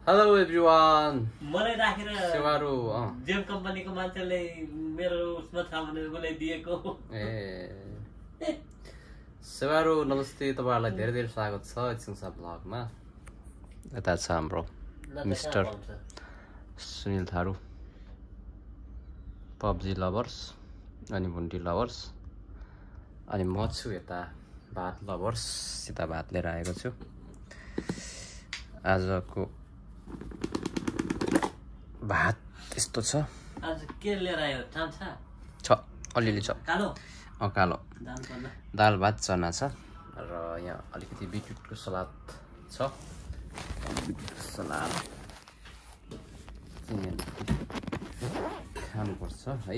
Hello everyone मलाई राखेर सेवारो GeM कम्पनीको मान्छेले मेरो उसमा छ भने मलाई दिएको सेवारो नमस्ते तपाईहरुलाई धेरै धेरै स्वागत छ एकछिनसा ब्लगमा यता छ हाम्रो mister Sunil Tharu PUBG lovers अनि भुन्टी लभर्स अनि म छु यता भात लभर्स सिता भात लिएर आएको छु आजको भात यस्तो छ आज के लिएर आयो चाम्चा छ अलिअलि छ कालो कालो दाल पर्ला दाल भात चना छ र यहाँ अलिकति बिटरुटको सलाद छ बिटरुटको सलाद खानुपर्छ है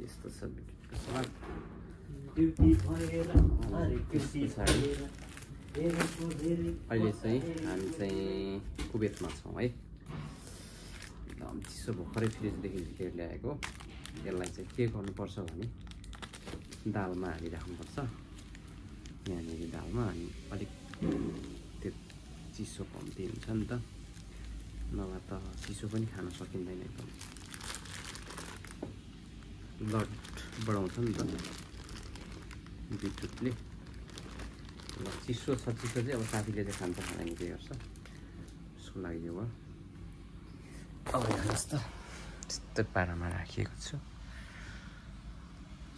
यस्तो छ बिटरुटको सलाद ड्युटी भएर अरे ड्युटी भएर अहिले चाहिँ हामी चाहिँ कुवेतमा छौँ है एकदम चिसो भर्खरै फ्रिजदेखि झिकेर ल्याएको यसलाई चाहिँ के गर्नुपर्छ भने दालमा हालिराख्नुपर्छ यहाँनिर दालमा अनि अलिक त्यो चिसो कम्ती हुन्छ नि त नभए त चिसो पनि खान सकिँदैन एकदम ब्लड बढाउँछ नि त बिटरुटले ल चिसो छ चिसो चाहिँ अब साथीले चाहिँ खान्छ खाँदैन के गर्छ उसको लागि यो भयो अब हेर्नुहोस् त यस्तो पारामा राखिएको छु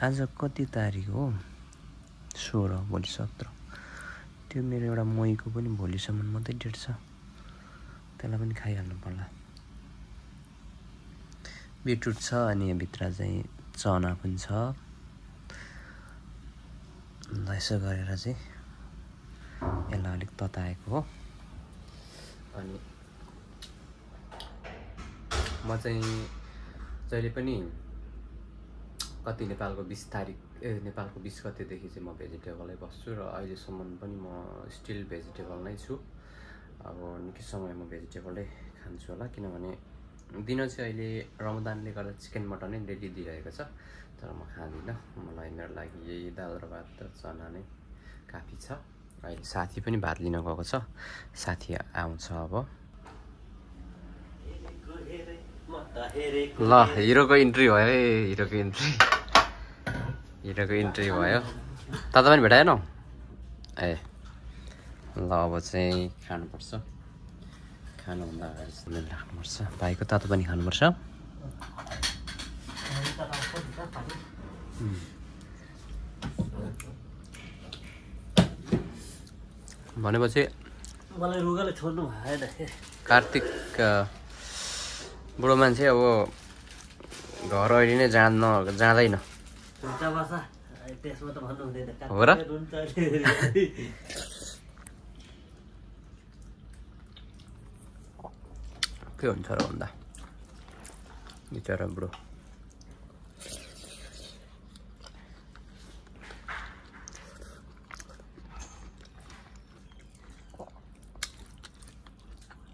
आज कति तारिक हो 16 भोलि 17 त्यो मेरो एउटा मईको पनि भोलिसम्म मात्रै डेट छ त्यसलाई पनि खाइहाल्नु पर्ला बिटरुट छ अनि यहाँभित्र चाहिँ चना पनि छ ल यसो गरेर चाहिँ यसलाई अलिक तताएको हो अनि म चाहिँ जहिले पनि कति नेपालको 20 तारिक नेपालको 20 गतेदेखि चाहिँ म भेजिटेबलै बस्छु र अहिलेसम्म पनि म स्टिल भेजिटेबल नै छु अब निकै समय म भेजिटेबलै खान्छु होला किनभने दिन चाहिँ अहिले रमजानले गर्दा चिकन मटनै डेली दिइरहेको छ तर म खाँदिनँ मलाई मेरो लागि यही दाल र भात र चना नै काफी छ अहिले साथी पनि भात लिन गएको छ साथी आउँछ अब ल हिरोको इन्ट्री भयो है हिरोको इन्ट्री भयो ताता पनि भेटाएनौ ए ल अब चाहिँ खानुपर्छ खानुभन्दा अगाडि सुनेर राख्नुपर्छ भाइको तातो पनि खानुपर्छ भनेपछि मलाई रुगाले छोड्नु भएन कार्तिक बुढो मान्छे अब घर अहिले नै जाँदैन त्यसमा त भन्नु हुँदैन हो र के हुन्छ र भन्दा बिचरा बुढो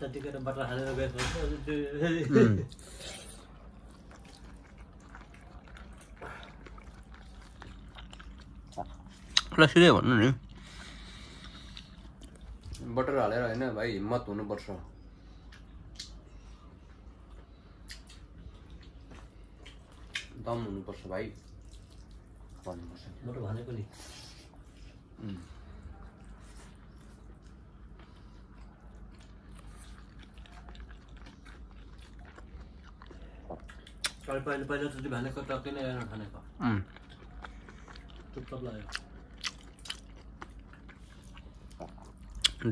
त्यतिखेर बटर हालेर गएको सिधै भन्नु नि बटर हालेर होइन भाइ हिम्मत हुनुपर्छ दम हुनुपर्छ भाइ भन्नुपर्छ म त भनेको नि पहिला जति भनेको टक्कै नै भनेको चुपचाप लाग्यो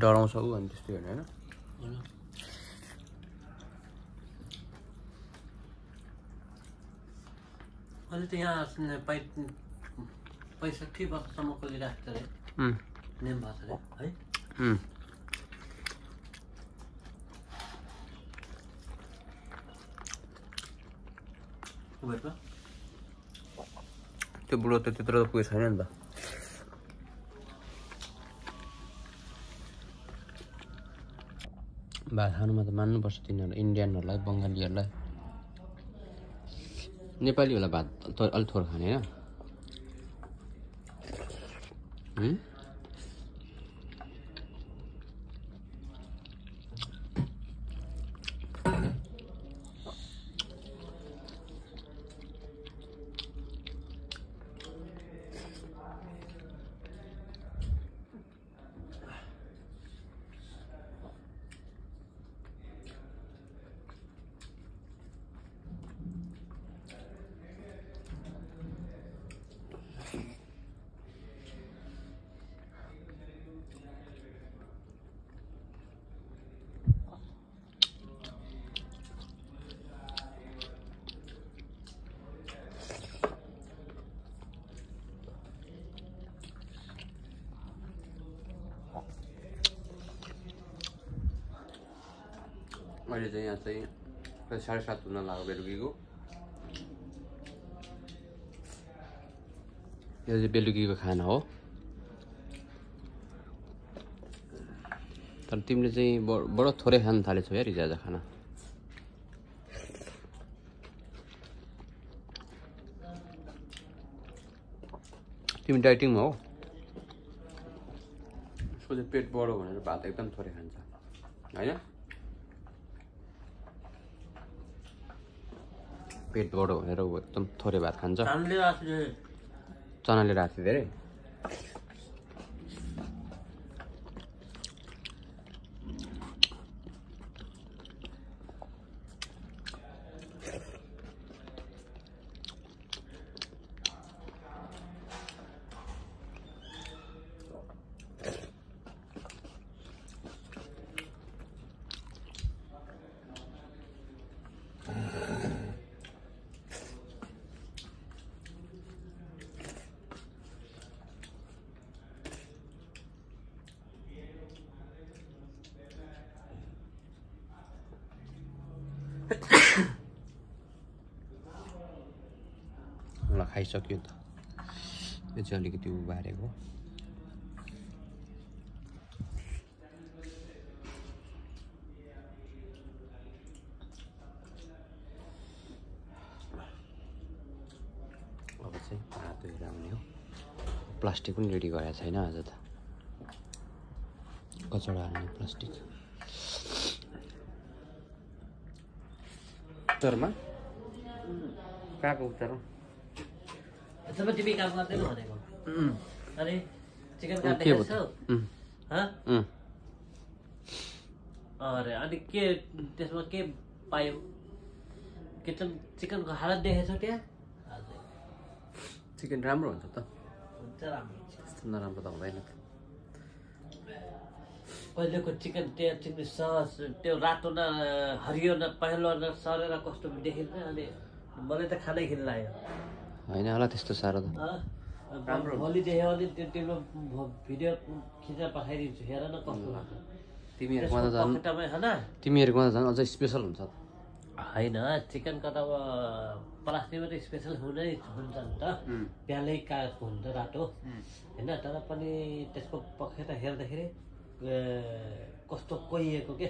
डराउँछ ऊ अनि त्यस्तै होइन अहिले त यहाँ 65 वर्षसम्मकोले राख्छ अरे नेम भएको छ अरे है कुवेतमा त्यो बुढो त त्यत्रो त पुगेको छैन नि त भात खानुमा त मान्नुपर्छ तिनीहरू इन्डियनहरूलाई बङ्गालीहरूलाई नेपालीहरूलाई भात अलिक थोर खाने होइन अहिले चाहिँ यहाँ चाहिँ 7:30 हुन लाग्यो बेलुकीको। यो चाहिँ बेलुकीको खाना हो। तर तिमीले चाहिँ बडो थोरै खान थालेछौ यार हिजो आज खाना। तिमी डाइटिङमा हो। उसको चाहिँ पेट बढो भनेर भात एकदम थोरै खान्छ होइन। पेट बढो भनेर ऊ एकदम थोरै भात खान्छ। चनाले राख्थ्यो धेरै। मलाई खाइसक्यो त। यो चाहिँ अलिकति उबारेको। अब चाहिँ हात धोएर आउने हो। प्लास्टिक पनि रेडी गरेको छैन आज त। कचडा हाल्ने प्लास्टिक। उत्तरमा कहाँको उत्तर? तिमी काम गर्दैन भनेको। अरे चिकन काट्दै छौ? अरे अनि के त्यसमा के पायौ? चिकनको हालत देखेछौ त्यहाँ? चिकन राम्रो हुन्छ त। हुन्छ राम्रो। त्यस्तो नराम्रो त हुँदैन त। पहिलेको चिकन तिमी सस त्यो रातो न हरियो न पहेँलो न सरेर कस्तो देखिन्छ। अनि मलाई त खानै खिन लाग्यो। होइन होला त्यस्तो साह्रो त। भोलि देख्यो भने त्यो तिम्रो भिडियो खिचेर पठाइदिन्छु। हेर न कस्तो लाग्छ। तिमीहरूकोमा त झन् अझ स्पेसल हुन्छ त। होइन चिकनको त अब प्लास्टिकमा त स्पेसल हुनै हुन्छ नि त। प्यालै कागजको हुन्छ रातो होइन। तर पनि त्यसको पखेटा हेर्दाखेरि कस्तो कोहिएको के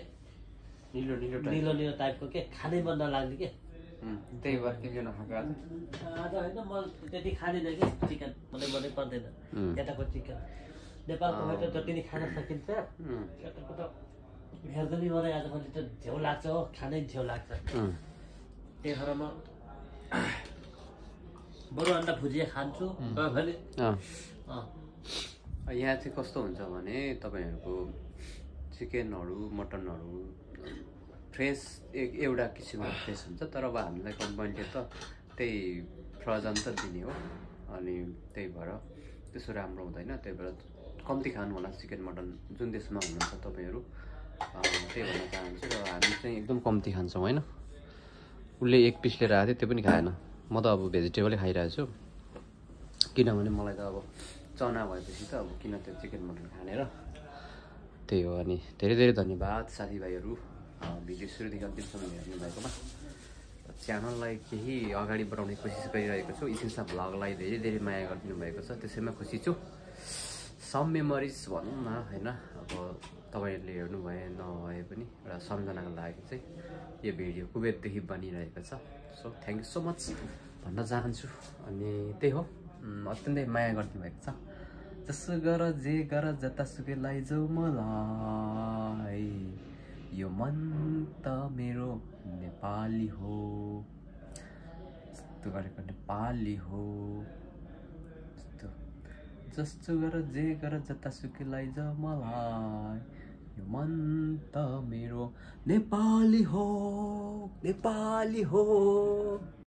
निलो निलो टाइपको के खानै मन नलाग्ने के। त्यही भएर तिमीले नखाएको आज होइन म त्यति खाँदिनँ कि चिकन। मलाई मनै पर्दैन यताको चिकन। नेपालको त जति नै खान सकिन्छ यताको त हेर्दा नि मलाई आज मैले त झ्याउ लाग्छ हो। खानै झ्याउ लाग्छ। त्यही भएर म बरु अन्डा भुजिया खान्छु भने। यहाँ चाहिँ कस्तो हुन्छ भने तपाईँहरूको चिकनहरू मटनहरू फ्रेस एउटा किसिमको फ्रेस हुन्छ। तर अब हामीलाई कम्पनीले त त्यही फ्रोजन त दिने हो। अनि त्यही भएर त्यसो राम्रो हुँदैन। त्यही भएर कम्ती खानु होला चिकन मटन जुन देशमा हुनुहुन्छ तपाईँहरू। त्यही भन्न चाहन्छु। र हामी चाहिँ एकदम कम्ती खान्छौँ होइन। उसले एक पिस लिएर आएको थियो त्यो पनि खाएन। म त अब भेजिटेबलै खाइरहेको छु। किनभने मलाई त अब चना भएपछि त अब किन त्यो चिकन मटन खाने र त्यही हो। अनि धेरै धेरै धन्यवाद साथीभाइहरू भिडियो सुरुदेखि अन्तिमसम्म हेर्नु भएकोमा। च्यानललाई केही अगाडि बढाउने कोसिस गरिरहेको छु। इसिन्सा भ्लगलाई धेरै धेरै माया गरिदिनु भएको छ। त्यसैमा खुसी छु। सम मेमोरिज भनौँ न होइन। अब तपाईँहरूले हेर्नुभए नभए पनि एउटा सम्झनाको लागि चाहिँ यो भिडियो कुवेतदेखि बनिरहेको छ। So thank you so much भन्न चाहन्छु। अनि त्यही हो अत्यन्तै माया गरिदिनु भएको छ। जसो गर जे गर जतासुकै लैजाऊ मलाई यो मन त मेरो नेपाली हो। जस्तो गरेको नेपाली हो। जस्तो गर जे गर जतासुकै लैजाऊ मलाई यो मन त मेरो नेपाली हो।